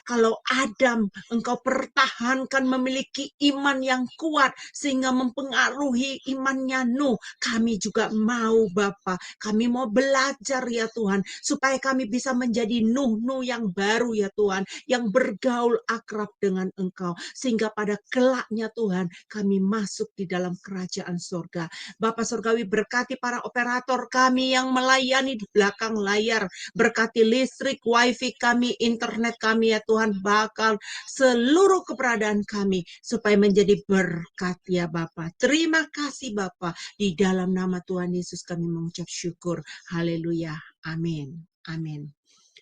kalau Adam engkau pertahankan memiliki iman yang kuat sehingga mempengaruhi imannya Nuh. Kami juga mau Bapa, kami mau belajar ya Tuhan, supaya kami bisa menjadi Nuh yang baru ya Tuhan, yang bergaul akrab dengan engkau, sehingga pada kelaknya Tuhan kami masuk di dalam kerajaan surga. Bapak Surgawi, berkati para operator kami yang melayani di belakang layar, berkati listrik, wifi kami, internet kami ya Tuhan, bakal seluruh keberadaan kami supaya menjadi berkat ya Bapa. Terima kasih Bapa, di dalam nama Tuhan Yesus kami mengucap syukur. Haleluya. Amin. Amin.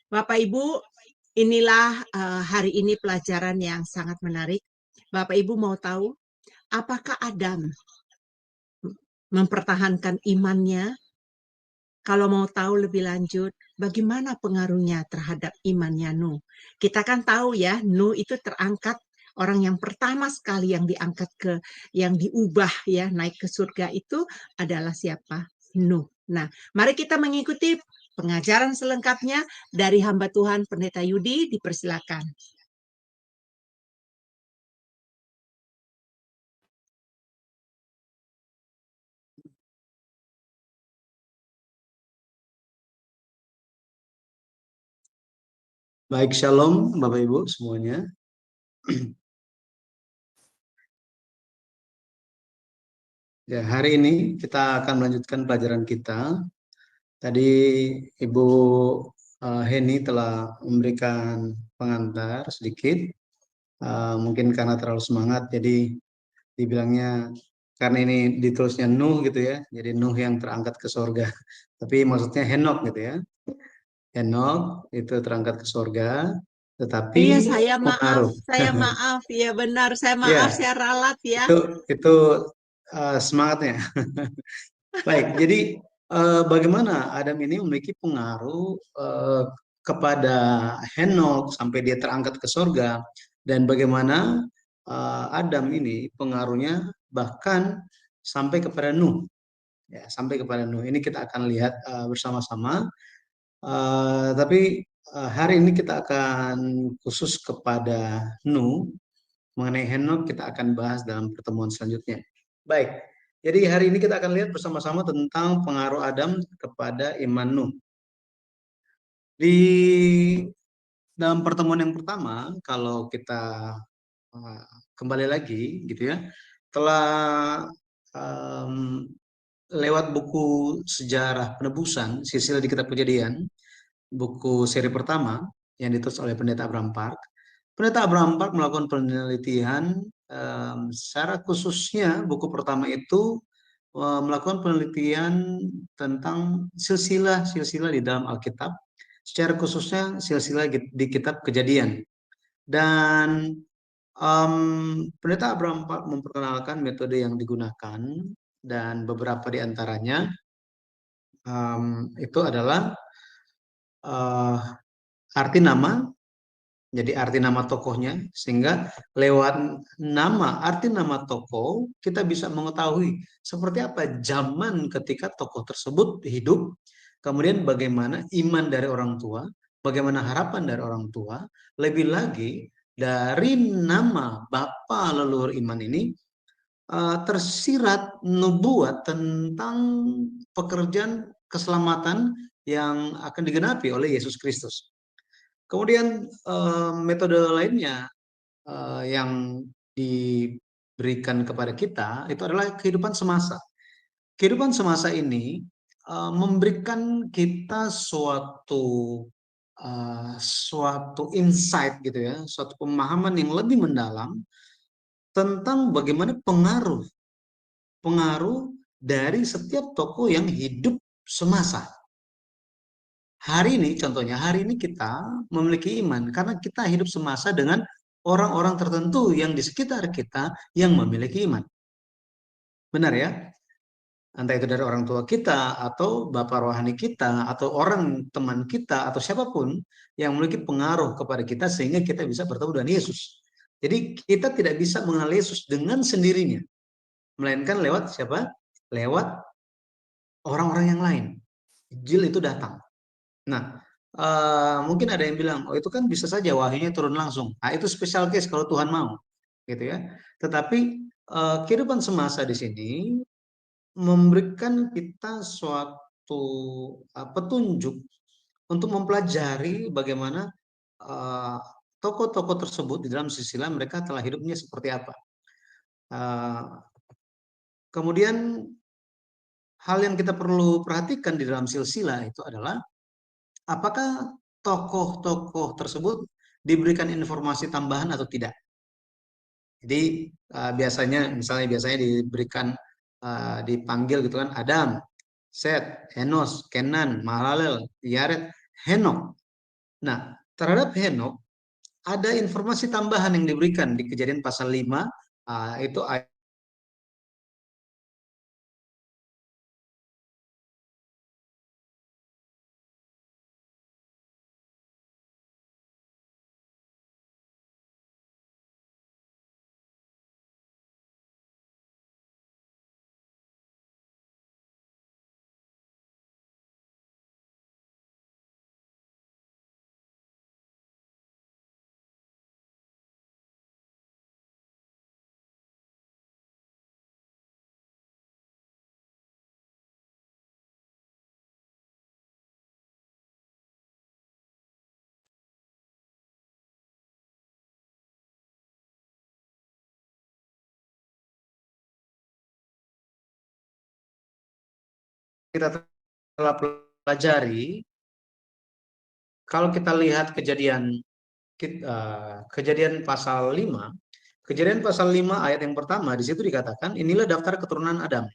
Bapak Ibu, inilah hari ini pelajaran yang sangat menarik. Bapak Ibu mau tahu apakah Adam mempertahankan imannya? Kalau mau tahu lebih lanjut, bagaimana pengaruhnya terhadap imannya Nuh? Kita kan tahu ya, Nuh itu terangkat, orang yang pertama sekali yang diangkat yang diubah ya, naik ke surga itu adalah siapa? Nuh. Nah, mari kita mengikuti pengajaran selengkapnya dari hamba Tuhan Pendeta Yudi, dipersilakan. Baik, shalom Bapak Ibu semuanya. Ya, hari ini kita akan melanjutkan pelajaran kita. Tadi Ibu Heni telah memberikan pengantar sedikit. Mungkin karena terlalu semangat, jadi dibilangnya karena ini ditulisnya Nuh gitu ya. Jadi Nuh yang terangkat ke surga. Tapi maksudnya Henok gitu ya. Henok itu terangkat ke surga, tetapi Iya, saya pengaruh. maaf, ya benar, saya maaf, Ya, saya ralat ya. itu semangatnya. Baik, jadi bagaimana Adam ini memiliki pengaruh kepada Henok sampai dia terangkat ke surga, dan bagaimana Adam ini pengaruhnya bahkan sampai kepada Nuh, ya, sampai kepada Nuh. Ini kita akan lihat bersama-sama. Tapi hari ini kita akan khusus kepada Nuh. Mengenai Henok kita akan bahas dalam pertemuan selanjutnya. Baik, jadi hari ini kita akan lihat bersama-sama tentang pengaruh Adam kepada iman Nuh. Di dalam pertemuan yang pertama, kalau kita kembali lagi gitu ya, telah lewat buku sejarah penebusan, silsilah di Kitab Kejadian, buku seri pertama yang ditulis oleh Pendeta Abraham Park. Pendeta Abraham Park melakukan penelitian, secara khususnya buku pertama itu melakukan penelitian tentang silsilah-silsilah di dalam Alkitab, secara khususnya silsilah di Kitab Kejadian. Dan Pendeta Abraham Park memperkenalkan metode yang digunakan, dan beberapa di antaranya itu adalah arti nama. Jadi arti nama tokohnya, sehingga lewat nama, arti nama tokoh, kita bisa mengetahui seperti apa zaman ketika tokoh tersebut hidup, kemudian bagaimana iman dari orang tua, bagaimana harapan dari orang tua, lebih lagi dari nama bapa leluhur iman ini tersirat nubuat tentang pekerjaan keselamatan yang akan digenapi oleh Yesus Kristus. Kemudian metode lainnya yang diberikan kepada kita itu adalah kehidupan semasa. Kehidupan semasa ini memberikan kita suatu insight gitu ya, suatu pemahaman yang lebih mendalam tentang bagaimana pengaruh dari setiap tokoh yang hidup semasa. Hari ini contohnya, hari ini kita memiliki iman karena kita hidup semasa dengan orang-orang tertentu yang di sekitar kita yang memiliki iman. Benar ya? Entah itu dari orang tua kita, atau bapak rohani kita, atau orang teman kita, atau siapapun yang memiliki pengaruh kepada kita sehingga kita bisa bertemu dengan Yesus. Jadi kita tidak bisa mengenal Yesus dengan sendirinya, melainkan lewat siapa? Lewat orang-orang yang lain. Injil itu datang. Nah, Mungkin ada yang bilang, oh itu kan bisa saja wahyunya turun langsung. Nah, itu special case kalau Tuhan mau, gitu ya. Tetapi kehidupan semasa di sini memberikan kita suatu petunjuk untuk mempelajari bagaimana eh, tokoh-tokoh tersebut di dalam silsilah mereka telah hidupnya seperti apa. Eh, Kemudian hal yang kita perlu perhatikan di dalam silsilah itu adalah apakah tokoh-tokoh tersebut diberikan informasi tambahan atau tidak. Jadi biasanya misalnya diberikan dipanggil gitu kan Adam, Set, Enos, Kenan, Mahalalel, Yared, Henok. Nah, terhadap Henok ada informasi tambahan yang diberikan di Kejadian pasal 5 itu kita telah pelajari. Kalau kita lihat kejadian pasal 5, kejadian pasal 5 ayat yang pertama, di situ dikatakan, inilah daftar keturunan Adam.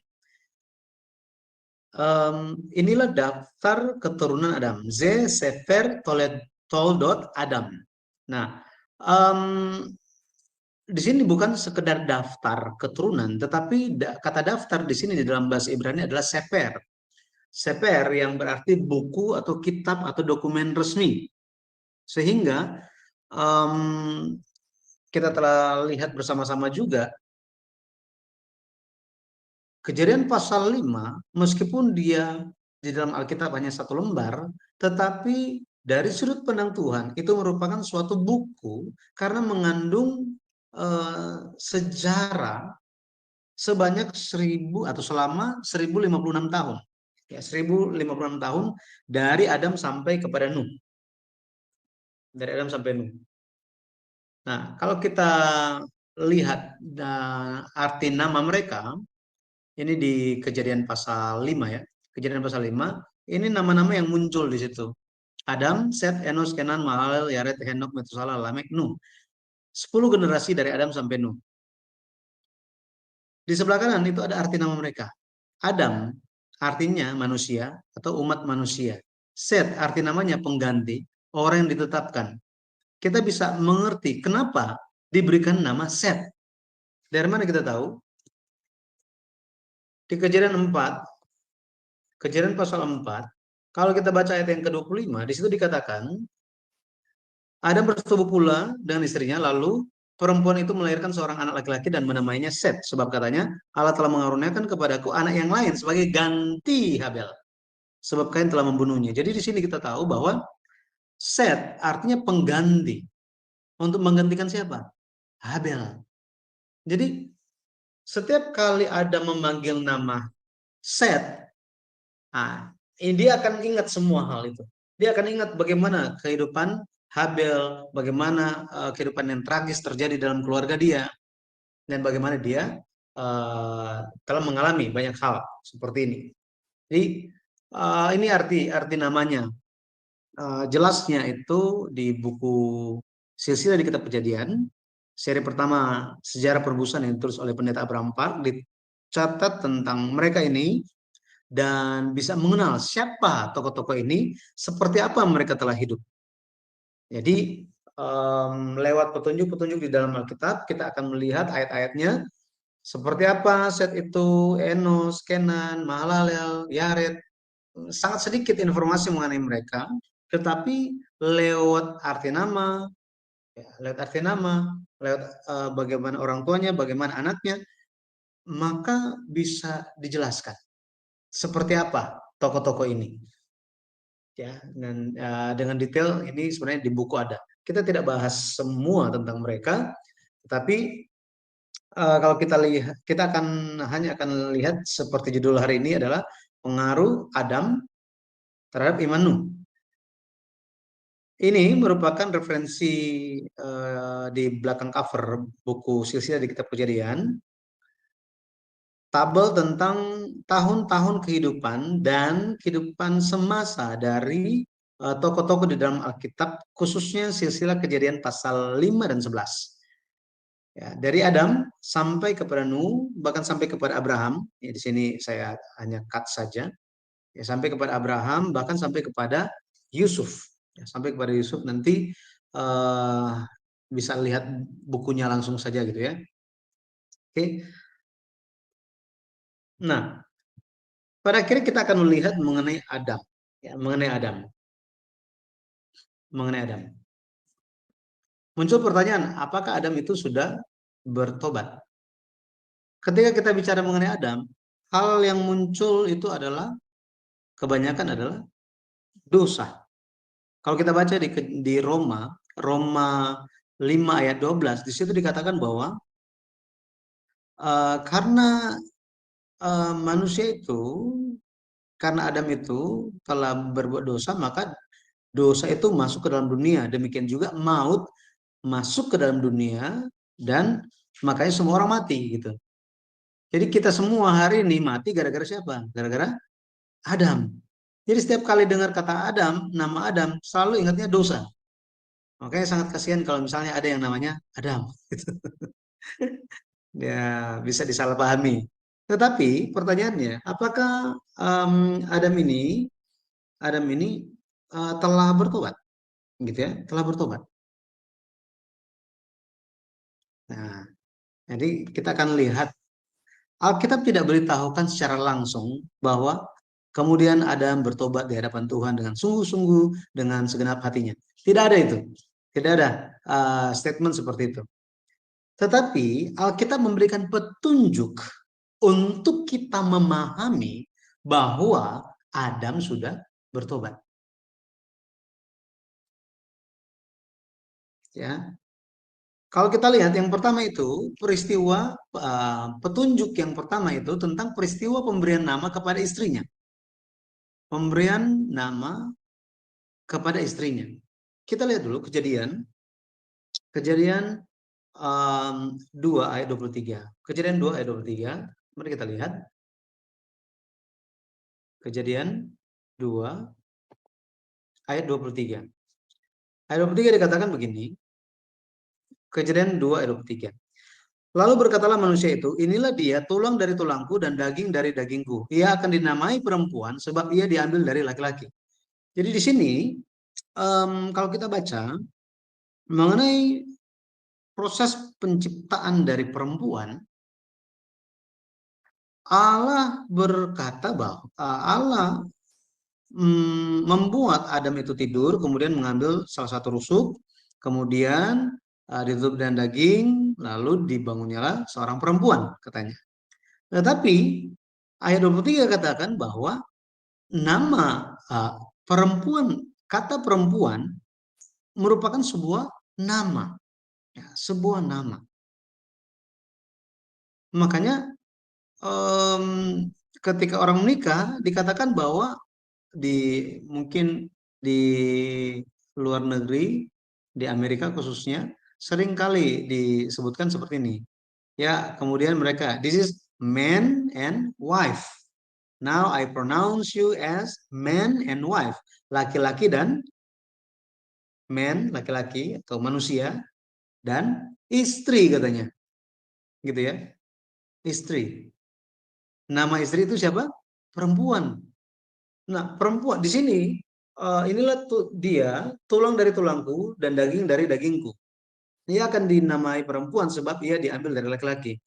Inilah daftar keturunan Adam. Ze Sefer Toldot Adam. Nah, di sini bukan sekedar daftar keturunan, tetapi kata daftar di sini di dalam bahasa Ibrani adalah seper. Seper yang berarti buku atau kitab atau dokumen resmi. Sehingga kita telah lihat bersama-sama juga Kejadian pasal 5, meskipun dia di dalam Alkitab hanya satu lembar, tetapi dari sudut pandang Tuhan itu merupakan suatu buku karena mengandung sejarah sebanyak 1000 atau selama 1056 tahun. Ya, 1056 tahun dari Adam sampai kepada Nuh. Dari Adam sampai Nuh. Nah, kalau kita lihat arti nama mereka, ini di Kejadian pasal 5 ya. Kejadian pasal 5, ini nama-nama yang muncul di situ. Adam, Set, Enos, Kenan, Mahalalel, Yared, Henok, Metusalah, Lamek, Nuh. 10 generasi dari Adam sampai Nuh. Di sebelah kanan itu ada arti nama mereka. Adam artinya manusia atau umat manusia. Set arti namanya pengganti, orang yang ditetapkan. Kita bisa mengerti kenapa diberikan nama Set. Dari mana kita tahu? Di Kejadian 4, Kejadian pasal 4, kalau kita baca ayat yang ke-25, di situ dikatakan, Adam bersetubuh pula dengan istrinya, lalu perempuan itu melahirkan seorang anak laki-laki dan menamainya Set, sebab katanya, Allah telah mengaruniakan kepadaku anak yang lain sebagai ganti Habel, sebab Kain telah membunuhnya. Jadi di sini kita tahu bahwa Set artinya pengganti. Untuk menggantikan siapa? Habel. Jadi setiap kali Adam memanggil nama Set, dia akan ingat semua hal itu. Dia akan ingat bagaimana kehidupan Habel, bagaimana kehidupan yang tragis terjadi dalam keluarga dia, dan bagaimana dia telah mengalami banyak hal seperti ini. Jadi ini arti namanya. Jelasnya itu di buku Silsilah di Kitab Kejadian, seri pertama Sejarah Perebusan yang ditulis oleh Pendeta Abraham Park, dicatat tentang mereka ini dan bisa mengenal siapa tokoh-tokoh ini, seperti apa mereka telah hidup. Jadi lewat petunjuk-petunjuk di dalam Alkitab, kita akan melihat ayat-ayatnya seperti apa Set itu, Enos, Kenan, Mahalalel, Yared. Sangat sedikit informasi mengenai mereka, tetapi lewat arti nama, lewat bagaimana orang tuanya, bagaimana anaknya, maka bisa dijelaskan seperti apa tokoh-tokoh ini. ya. Dan dengan detail ini sebenarnya di buku ada. Kita tidak bahas semua tentang mereka, tapi kalau kita lihat, kita hanya akan lihat seperti judul hari ini adalah pengaruh Adam terhadap iman Nuh. Ini merupakan referensi di belakang cover buku Silsilah di Kitab Kejadian, tabel tentang tahun-tahun kehidupan dan kehidupan semasa dari tokoh-tokoh di dalam Alkitab, khususnya Silsilah Kejadian pasal 5 dan 11. Ya, dari Adam sampai kepada Nuh, bahkan sampai kepada Abraham. Ya, di sini saya hanya cut saja. Ya, sampai kepada Abraham, bahkan sampai kepada Yusuf. Ya, sampai kepada Yusuf nanti uh, bisa lihat bukunya langsung saja gitu ya. Oke. Nah, pada akhirnya kita akan melihat mengenai Adam. Ya, mengenai Adam. Mengenai Adam. Muncul pertanyaan, apakah Adam itu sudah bertobat? Ketika kita bicara mengenai Adam, hal yang muncul itu adalah kebanyakan adalah dosa. Kalau kita baca di Roma 5 ayat 12, di situ dikatakan bahwa karena manusia itu, karena Adam itu telah berbuat dosa, maka dosa itu masuk ke dalam dunia. Demikian juga maut masuk ke dalam dunia, dan makanya semua orang mati gitu. Jadi kita semua hari ini mati gara-gara siapa? Gara-gara Adam. Jadi setiap kali dengar kata Adam, nama Adam, selalu ingatnya dosa. Makanya sangat kasihan kalau misalnya ada yang namanya Adam. Ya, bisa disalahpahami. Tetapi pertanyaannya, apakah em, Adam ini, Adam ini telah bertobat, gitu ya? Telah bertobat. Nah, jadi kita akan lihat Alkitab tidak beritahukan secara langsung bahwa kemudian Adam bertobat di hadapan Tuhan dengan sungguh-sungguh, dengan segenap hatinya. Tidak ada itu. Tidak ada statement seperti itu. Tetapi Alkitab memberikan petunjuk untuk kita memahami bahwa Adam sudah bertobat. Ya, kalau kita lihat yang pertama itu peristiwa petunjuk yang pertama itu tentang peristiwa pemberian nama kepada istrinya. Pemberian nama kepada istrinya. Kita lihat dulu Kejadian 2 ayat 23. Kejadian 2 ayat 23. Mari kita lihat. Kejadian 2 ayat 23. Ayat 23 dikatakan begini. Kejadian 2 ayat 23. Lalu berkatalah manusia itu, inilah dia tulang dari tulangku dan daging dari dagingku. Ia akan dinamai perempuan sebab ia diambil dari laki-laki. Jadi di sini kalau kita baca mengenai proses penciptaan dari perempuan, Allah berkata bahwa Allah membuat Adam itu tidur, kemudian mengambil salah satu rusuk, kemudian ditutup dengan daging, lalu dibangunnyalah seorang perempuan, katanya. Tetapi ayat 23 katakan bahwa nama perempuan, kata perempuan merupakan sebuah nama, ya, sebuah nama. Makanya ketika orang menikah dikatakan bahwa mungkin di luar negeri, di Amerika khususnya, sering kali disebutkan seperti ini. Ya, kemudian mereka, this is man and wife. Now I pronounce you as man and wife. Laki-laki dan man, laki-laki atau manusia, dan istri katanya. Gitu ya, istri. Nama istri itu siapa? Perempuan. Nah, perempuan di sini inilah dia tulang dari tulangku dan daging dari dagingku. Ia akan dinamai perempuan sebab ia diambil dari laki-laki.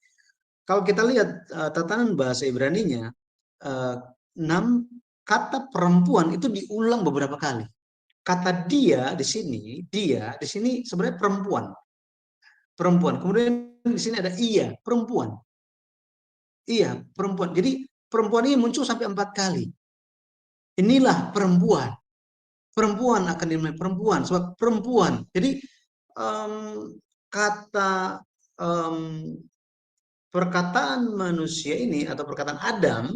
Kalau kita lihat tatanan bahasa Ibraninya, uh, kata perempuan itu diulang beberapa kali. Kata dia di sini sebenarnya perempuan. Perempuan. Kemudian di sini ada ia, perempuan. Iya, perempuan. Jadi perempuan ini muncul sampai 4 kali. Inilah perempuan. perempuan akan dinamai perempuan, sebab perempuan. Jadi kata perkataan manusia ini atau perkataan Adam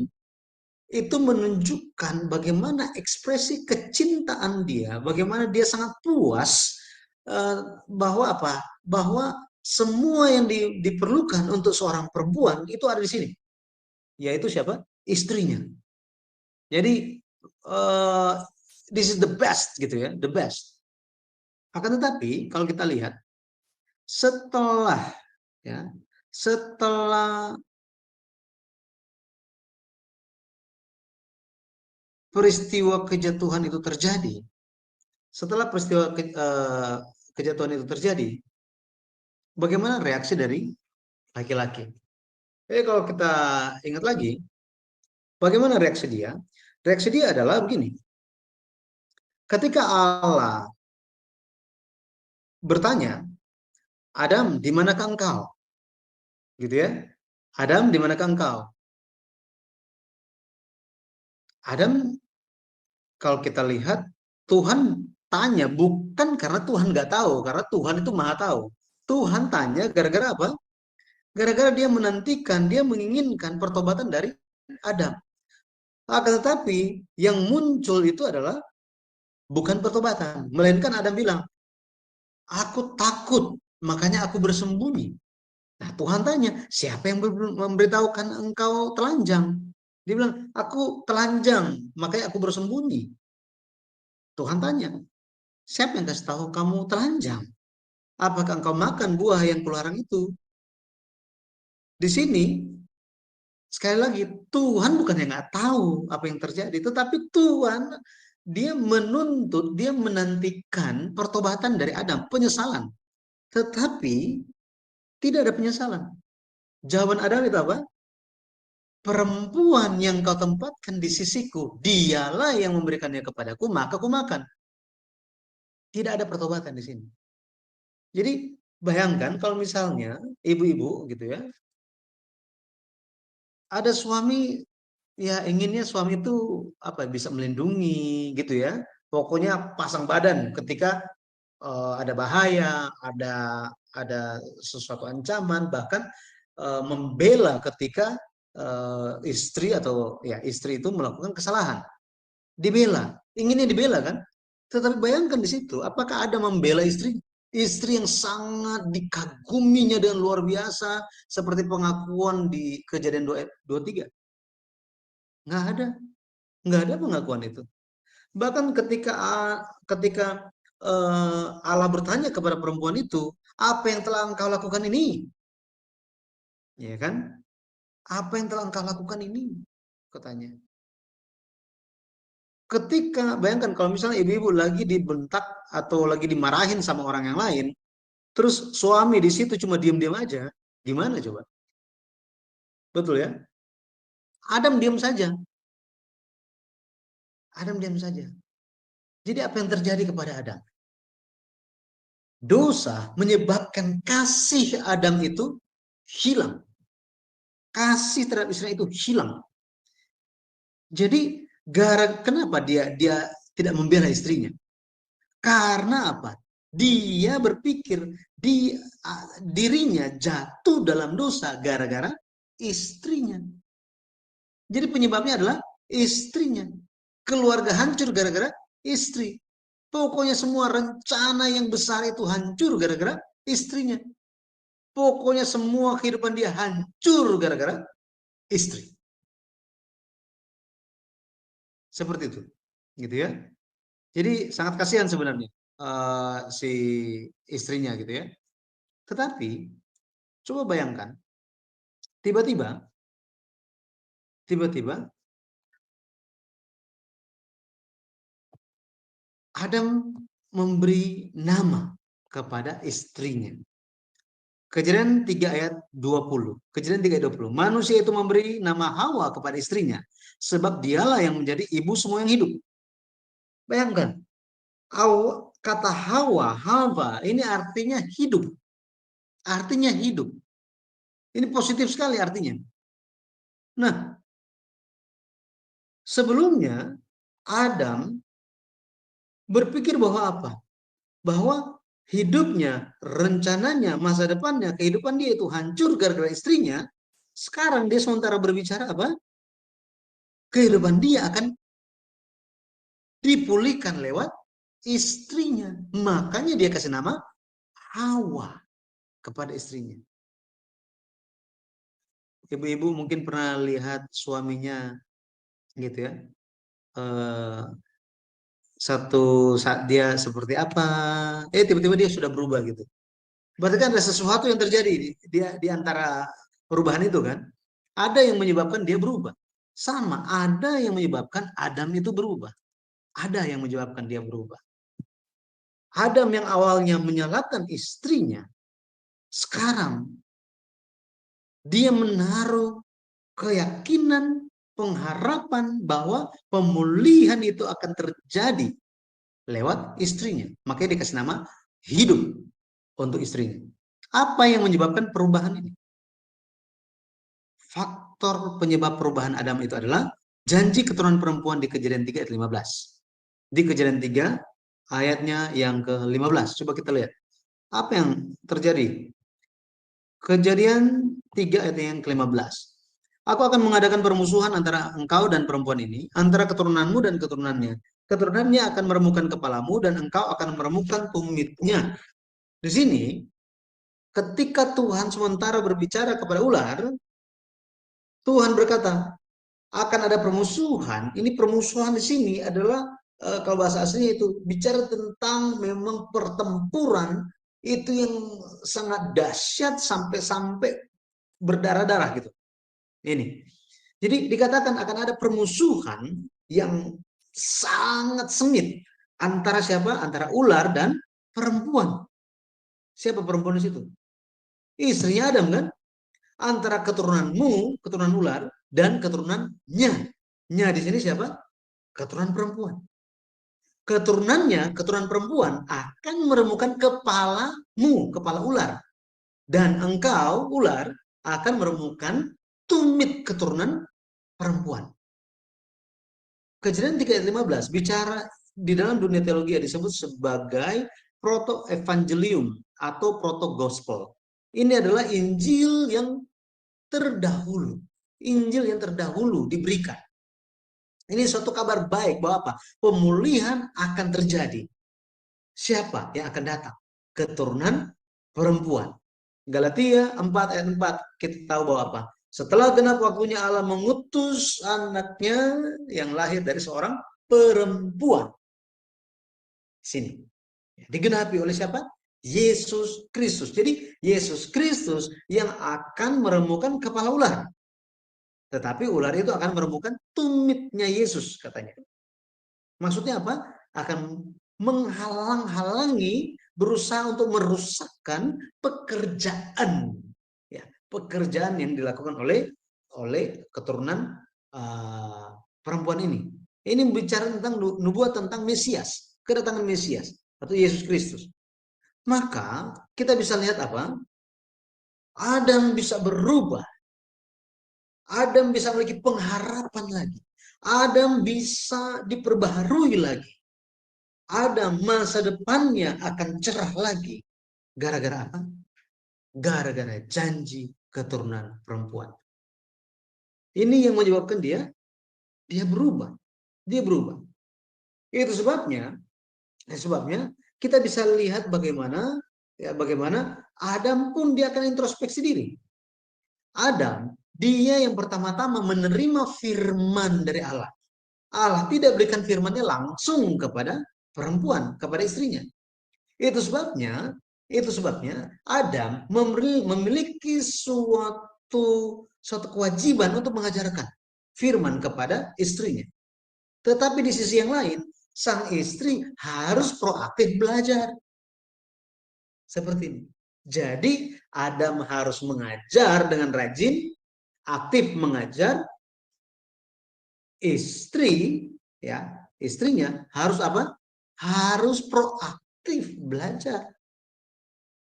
itu menunjukkan bagaimana ekspresi kecintaan dia, bagaimana dia sangat puas bahwa apa? Bahwa semua yang diperlukan untuk seorang perempuan itu ada di sini, yaitu siapa? Istrinya. Jadi this is the best gitu ya, the best. Akan tetapi kalau kita lihat setelah ya, setelah peristiwa kejatuhan itu terjadi, setelah peristiwa kejatuhan itu terjadi, bagaimana reaksi dari laki-laki? Kalau kita ingat lagi, bagaimana reaksi dia? Reaksi dia adalah begini. Ketika Allah bertanya, Adam, di manakah engkau? Gitu ya. Adam, di manakah engkau? Adam, kalau kita lihat, Tuhan tanya bukan karena Tuhan nggak tahu, karena Tuhan itu maha tahu. Tuhan tanya gara-gara apa? Gara-gara dia menantikan, dia menginginkan pertobatan dari Adam. Akan tetapi yang muncul itu adalah bukan pertobatan, melainkan Adam bilang, aku takut, makanya aku bersembunyi. Nah, Tuhan tanya, siapa yang memberitahukan engkau telanjang? Dia bilang, aku telanjang, makanya aku bersembunyi. Tuhan tanya, siapa yang kasih tahu kamu telanjang? Apakah engkau makan buah yang kularang itu? Di sini, sekali lagi, Tuhan bukan yang nggak tahu apa yang terjadi, tetapi Tuhan, dia menuntut, dia menantikan pertobatan dari Adam, penyesalan. Tetapi, tidak ada penyesalan. Jawaban Adam itu apa? Perempuan yang kau tempatkan di sisiku, dialah yang memberikannya kepadaku, maka aku makan. Tidak ada pertobatan di sini. Jadi bayangkan kalau misalnya ibu-ibu gitu ya, ada suami ya inginnya suami itu apa bisa melindungi gitu ya. Pokoknya pasang badan ketika ada bahaya, ada sesuatu ancaman, bahkan membela ketika istri atau ya istri itu melakukan kesalahan. Dibela, inginnya dibela kan? Tetapi bayangkan di situ, apakah ada membela istri? Istri yang sangat dikaguminya dengan luar biasa, seperti pengakuan di Kejadian 23. Nggak ada, nggak ada pengakuan itu. Bahkan ketika Allah bertanya kepada perempuan itu, apa yang telah engkau lakukan ini? Ya kan? Apa yang telah engkau lakukan ini? Katanya. Ketika bayangkan kalau misalnya ibu-ibu lagi dibentak atau lagi dimarahin sama orang yang lain, terus suami di situ cuma diam-diam aja, gimana coba? Betul ya? Adam diam saja. Adam diam saja. Jadi apa yang terjadi kepada Adam? Dosa menyebabkan kasih Adam itu hilang. Kasih terhadap istrinya itu hilang. Jadi kenapa dia tidak membela istrinya? Karena apa? Dia berpikir dirinya jatuh dalam dosa gara-gara istrinya. Jadi penyebabnya adalah istrinya. Keluarga hancur gara-gara istri. Pokoknya semua rencana yang besar itu hancur gara-gara istrinya. Pokoknya semua kehidupan dia hancur gara-gara istri. Seperti itu. Gitu ya. Jadi sangat kasihan sebenarnya si istrinya gitu ya. Tetapi coba bayangkan, tiba-tiba Adam memberi nama kepada istrinya. Kejadian 3 ayat 20. Kejadian 3 ayat 20. Manusia itu memberi nama Hawa kepada istrinya, sebab dialah yang menjadi ibu semua yang hidup. Bayangkan, kata Hawa ini artinya hidup. Artinya hidup. Ini positif sekali artinya. Nah, sebelumnya Adam Berpikir bahwa apa? Bahwa hidupnya, rencananya, masa depannya, kehidupan dia itu hancur gara-gara istrinya. Sekarang dia sementara berbicara apa? Kehidupan dia akan dipulihkan lewat istrinya. Makanya dia kasih nama Hawa kepada istrinya. Ibu-ibu mungkin pernah lihat suaminya gitu ya. Eh, Satu saat dia seperti apa, tiba-tiba dia sudah berubah gitu. Berarti kan ada sesuatu yang terjadi di antara perubahan itu kan. Ada yang menyebabkan dia berubah. Sama, ada yang menyebabkan Adam itu berubah. Ada yang menyebabkan dia berubah. Adam yang awalnya menyalahkan istrinya, sekarang dia menaruh keyakinan, pengharapan bahwa pemulihan itu akan terjadi lewat istrinya. Makanya dikasih nama hidup untuk istrinya. Apa yang menyebabkan perubahan ini? Faktor penyebab perubahan Adam itu adalah janji keturunan perempuan di Kejadian 3 ayat 15. Di Kejadian 3 ayatnya yang ke-15. Coba kita lihat. Apa yang terjadi? Kejadian 3 ayat yang ke-15. Aku akan mengadakan permusuhan antara engkau dan perempuan ini, antara keturunanmu dan keturunannya. Keturunannya akan meremukkan kepalamu dan engkau akan meremukkan tumitnya. Di sini, ketika Tuhan sementara berbicara kepada ular, Tuhan berkata, akan ada permusuhan. Ini permusuhan di sini adalah kalau bahasa aslinya itu bicara tentang memang pertempuran itu yang sangat dahsyat sampai-sampai berdarah-darah gitu. Ini. Jadi dikatakan akan ada permusuhan yang sangat sengit antara siapa? Antara ular dan perempuan. Siapa perempuan di situ? Istrinya Adam kan? Antara keturunanmu, keturunan ular, dan keturunannya. Nya di sini siapa? Keturunan perempuan. Keturunannya, keturunan perempuan akan meremukkan kepalamu, kepala ular. Dan engkau, ular, akan meremukkan tumit keturunan perempuan. Kejadian 3 ayat 15 bicara di dalam dunia teologi disebut sebagai proto-evangelium atau proto-gospel. Ini adalah Injil yang terdahulu. Injil yang terdahulu diberikan. Ini suatu kabar baik bahwa apa? Pemulihan akan terjadi. Siapa yang akan datang? Keturunan perempuan. Galatia 4 ayat 4 kita tahu bahwa apa? Setelah genap waktunya Allah mengutus anaknya yang lahir dari seorang perempuan. Sini. Digenapi oleh siapa? Yesus Kristus. Jadi Yesus Kristus yang akan meremukkan kepala ular. Tetapi ular itu akan meremukkan tumitnya Yesus katanya. Maksudnya apa? Akan menghalang-halangi, berusaha untuk merusakkan pekerjaan, ya, pekerjaan yang dilakukan oleh keturunan perempuan ini. Ini bicara tentang nubuat tentang Mesias, kedatangan Mesias atau Yesus Kristus. Maka kita bisa lihat apa? Adam bisa berubah. Adam bisa memiliki pengharapan lagi. Adam bisa diperbaharui lagi. Adam masa depannya akan cerah lagi. Gara-gara apa? Gara-gara janji keturunan perempuan. Ini yang menyebabkan dia berubah. Dia berubah. Itu sebabnya kita bisa lihat bagaimana Adam pun dia akan introspeksi diri. Adam, dia yang pertama-tama menerima firman dari Allah. Allah tidak berikan firman-Nya langsung kepada perempuan, kepada istrinya. Itu sebabnya Adam memiliki suatu kewajiban untuk mengajarkan firman kepada istrinya. Tetapi di sisi yang lain, sang istri harus proaktif belajar. Seperti ini. Jadi Adam harus mengajar dengan rajin, aktif mengajar. Istrinya harus apa? Harus proaktif belajar.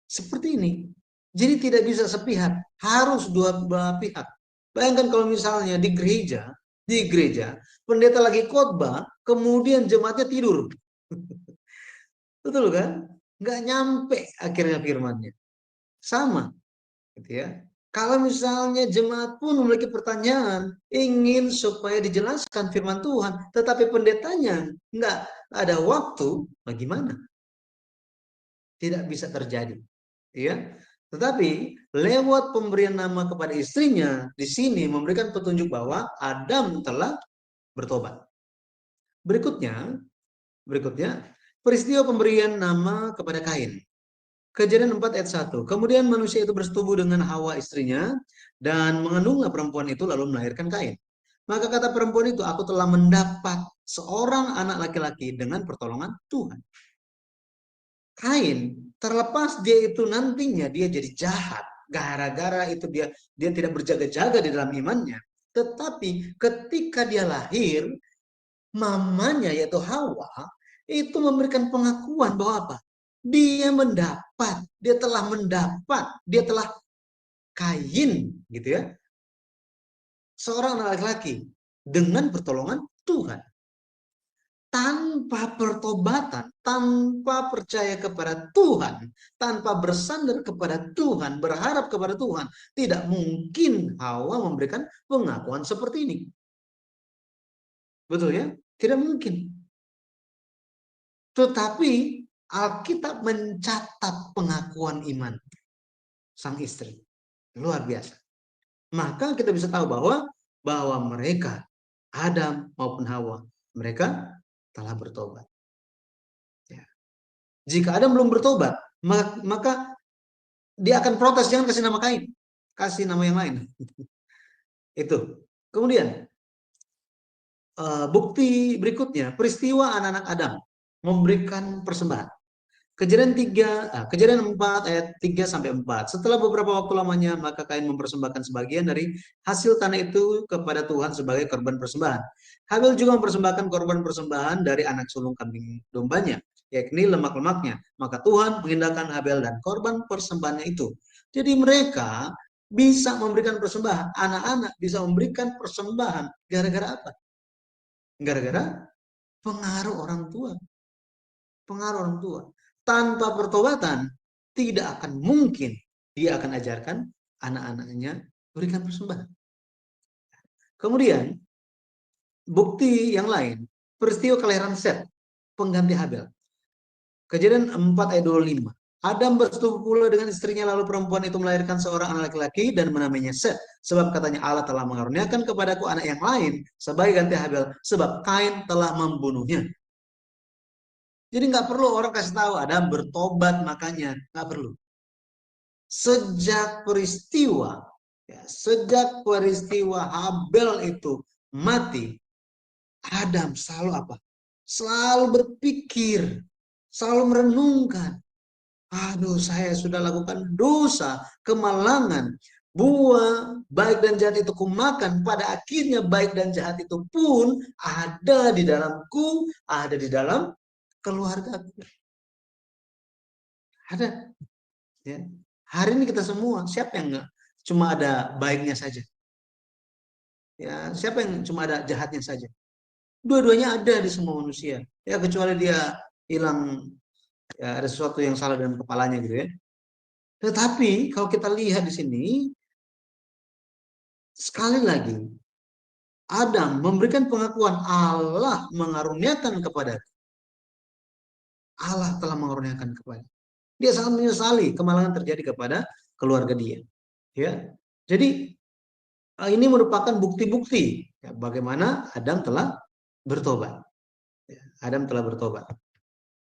Seperti ini. Jadi tidak bisa sepihak, harus dua belah pihak. Bayangkan kalau misalnya di gereja pendeta lagi khotbah, kemudian jemaatnya tidur. Betul kan? Nggak nyampe akhirnya firmannya. Sama, gitu ya. Kalau misalnya jemaat pun memiliki pertanyaan, ingin supaya dijelaskan firman Tuhan, tetapi pendetanya nggak ada waktu, bagaimana? Tidak bisa terjadi, ya. Tetapi lewat pemberian nama kepada istrinya, di sini memberikan petunjuk bahwa Adam telah bertobat. Berikutnya, peristiwa pemberian nama kepada Kain. Kejadian 4 ayat 1. Kemudian manusia itu bersetubuh dengan Hawa istrinya dan mengandunglah perempuan itu lalu melahirkan Kain. Maka kata perempuan itu, aku telah mendapat seorang anak laki-laki dengan pertolongan Tuhan. Kain, terlepas dia itu nantinya dia jadi jahat, gara-gara itu dia tidak berjaga-jaga di dalam imannya. Tetapi ketika dia lahir, mamanya yaitu Hawa itu memberikan pengakuan bahwa apa? Dia telah mendapat, dia telah Kain gitu ya, seorang anak laki-laki dengan pertolongan Tuhan. Tanpa pertobatan, tanpa percaya kepada Tuhan, tanpa bersandar kepada Tuhan, berharap kepada Tuhan, tidak mungkin Hawa memberikan pengakuan seperti ini. Betul ya? Tidak mungkin. Tetapi Alkitab mencatat pengakuan iman sang istri. Luar biasa. Maka kita bisa tahu bahwa mereka, Adam maupun Hawa, mereka telah bertobat. Ya. Jika Adam belum bertobat, maka dia akan protes, jangan kasih nama Kain, kasih nama yang lain. Itu. Kemudian bukti berikutnya, peristiwa anak-anak Adam memberikan persembahan. Kejadian 4 ayat 3 sampai 4. Setelah beberapa waktu lamanya, maka Kain mempersembahkan sebagian dari hasil tanah itu kepada Tuhan sebagai korban persembahan. Habil juga mempersembahkan korban persembahan dari anak sulung kambing dombanya, yakni lemak-lemaknya. Maka Tuhan mengindahkan Habel dan korban persembahannya itu. Jadi mereka bisa memberikan persembahan, anak-anak bisa memberikan persembahan. Gara-gara apa? Gara-gara pengaruh orang tua. Pengaruh orang tua. Tanpa pertobatan, tidak akan mungkin dia akan ajarkan anak-anaknya berikan persembahan. Kemudian, bukti yang lain, peristiwa kelahiran Set, pengganti Habel. Kejadian 4 ayat 25. Adam bersetubuh pula dengan istrinya, lalu perempuan itu melahirkan seorang anak laki-laki dan menamainya Set. Sebab katanya, Allah telah mengaruniakan kepadaku anak yang lain sebagai ganti Habel, sebab Kain telah membunuhnya. Jadi nggak perlu orang kasih tahu Adam bertobat, makanya nggak perlu. Sejak peristiwa Habel itu mati, Adam selalu apa? Selalu berpikir, selalu merenungkan. Aduh, saya sudah lakukan dosa, kemalangan, buah baik dan jahat itu kumakan. Pada akhirnya baik dan jahat itu pun ada di dalamku, ada di dalam keluargaku. Ada. Ya. Hari ini kita semua, siapa yang nggak cuma ada baiknya saja? Ya, siapa yang cuma ada jahatnya saja? Dua-duanya ada di semua manusia. Ya, kecuali dia hilang, ya, ada sesuatu yang salah dalam kepalanya gitu ya. Tetapi kalau kita lihat di sini, sekali lagi, Adam memberikan pengakuan Allah mengaruniakan kepada Allah telah mengaruniakan kepada. Dia sangat menyesali kemalangan terjadi kepada keluarga dia. Ya, jadi ini merupakan bukti-bukti ya, bagaimana Adam telah bertobat. Ya, Adam telah bertobat.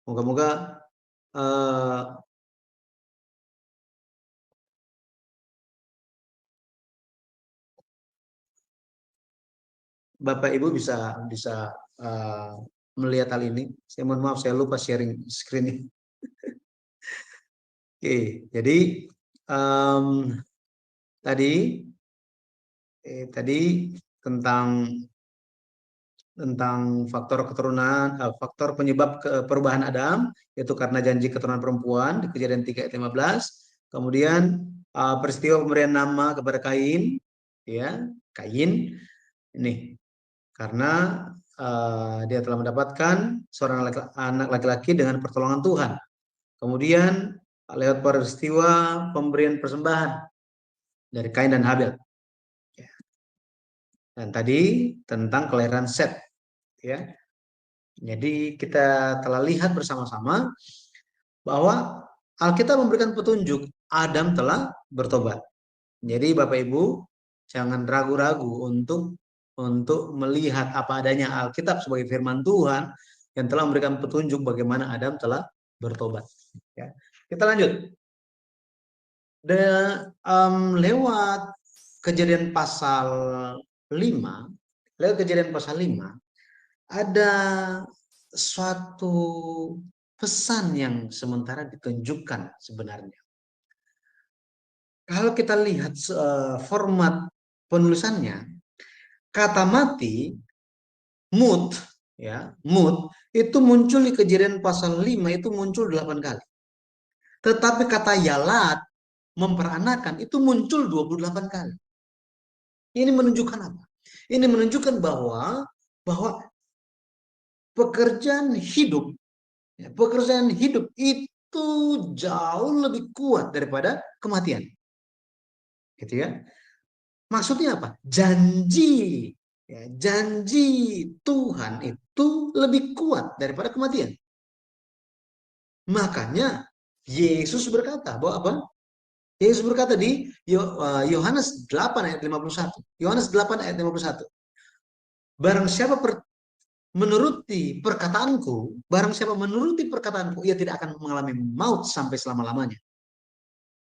Moga-moga Bapak Ibu bisa bisa melihat hal ini. Saya mohon maaf, saya lupa sharing screen ini. Oke, jadi tadi tentang faktor keturunan, faktor penyebab perubahan Adam, yaitu karena janji keturunan perempuan di Kejadian 3 ayat 15. Kemudian peristiwa pemberian nama kepada Kain, ya Kain ini karena dia telah mendapatkan seorang anak laki-laki dengan pertolongan Tuhan. Kemudian lewat peristiwa pemberian persembahan dari Kain dan Habel. Dan tadi tentang kelahiran Set, ya. Jadi kita telah lihat bersama-sama bahwa Alkitab memberikan petunjuk Adam telah bertobat. Jadi Bapak Ibu jangan ragu-ragu untuk melihat apa adanya Alkitab sebagai firman Tuhan yang telah memberikan petunjuk bagaimana Adam telah bertobat. Ya. Kita lanjut. Lewat Kejadian pasal 5, ada suatu pesan yang sementara ditunjukkan sebenarnya. Kalau kita lihat format penulisannya, kata mati, mut, ya, mut, itu muncul di Kejadian pasal 5 itu muncul 8 kali. Tetapi kata yalat, memperanakan, itu muncul 28 kali. Ini menunjukkan apa? Ini menunjukkan bahwa pekerjaan hidup itu jauh lebih kuat daripada kematian. Gitu ya. Maksudnya apa? Janji Tuhan itu lebih kuat daripada kematian. Makanya Yesus berkata bahwa apa? Yesus berkata di Yohanes 8 ayat 51. Yohanes 8 ayat 51. Barang siapa menuruti perkataanku, ia tidak akan mengalami maut sampai selama-lamanya.